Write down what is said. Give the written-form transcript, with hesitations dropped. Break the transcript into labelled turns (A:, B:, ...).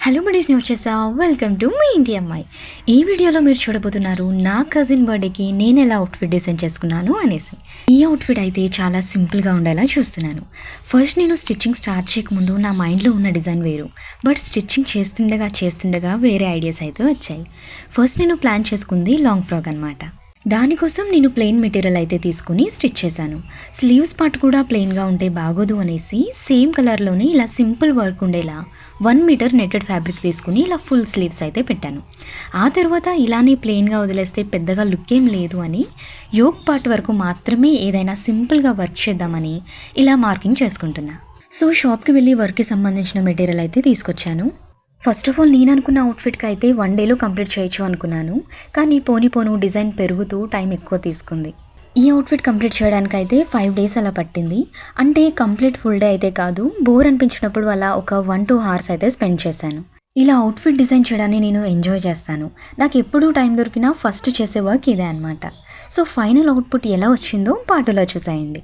A: Hello buddies, నేను వచ్చేసా. Welcome to me ఇంటి అమ్మాయి. ఈ వీడియోలో మీరు చూడబోతున్నారు నా కజిన్ బర్త్డేకి నేను ఎలా అవుట్ఫిట్ డిజైన్ చేసుకున్నాను అనేసి. ఈ అవుట్ఫిట్ అయితే చాలా సింపుల్గా ఉండేలా చూస్తున్నాను. ఫస్ట్ నేను స్టిచ్చింగ్ స్టార్ట్ చేయకముందు నా మైండ్లో ఉన్న డిజైన్ వేరు, బట్ స్టిచ్చింగ్ చేస్తుండగా వేరే ఐడియాస్ అయితే వచ్చాయి. ఫస్ట్ నేను ప్లాన్ చేసుకుంది లాంగ్ ఫ్రాక్ అనమాట. దానికోసం నేను ప్లెయిన్ మెటీరియల్ అయితే తీసుకుని స్టిచ్ చేశాను. స్లీవ్స్ పార్ట్ కూడా ప్లెయిన్గా ఉంటే బాగోదు అనేసి సేమ్ కలర్లోనే ఇలా సింపుల్ వర్క్ ఉండేలా 1 మీటర్ నెట్టెడ్ ఫ్యాబ్రిక్ తీసుకుని ఇలా ఫుల్ స్లీవ్స్ అయితే పెట్టాను. ఆ తర్వాత ఇలానే ప్లెయిన్గా వదిలేస్తే పెద్దగా లుక్ ఏం లేదు అని యోక్ పార్ట్ వరకు మాత్రమే ఏదైనా సింపుల్గా వర్క్ చేద్దామని ఇలా మార్కింగ్ చేసుకుంటున్నా. సో షాప్కి వెళ్ళి వర్క్కి సంబంధించిన మెటీరియల్ అయితే తీసుకొచ్చాను. ఫస్ట్ ఆఫ్ ఆల్ నేను అనుకున్న అవుట్ఫిట్కి అయితే 1 డేలో కంప్లీట్ చేయొచ్చు అనుకున్నాను, కానీ పోను డిజైన్ పెరుగుతూ టైం ఎక్కువ తీసుకుంది. ఈ అవుట్ఫిట్ కంప్లీట్ చేయడానికి అయితే 5 డేస్ అలా పట్టింది. అంటే కంప్లీట్ ఫుల్ డే అయితే కాదు, బోర్ అనిపించినప్పుడు అలా ఒక 1-2 అవర్స్ అయితే స్పెండ్ చేశాను. ఇలా అవుట్ఫిట్ డిజైన్ చేయడాన్ని నేను ఎంజాయ్ చేస్తాను. నాకు ఎప్పుడూ టైం దొరికినా ఫస్ట్ చేసే వర్క్ ఇదే అనమాట. సో ఫైనల్ అవుట్పుట్ ఎలా వచ్చిందో పాటలో చూసేయండి.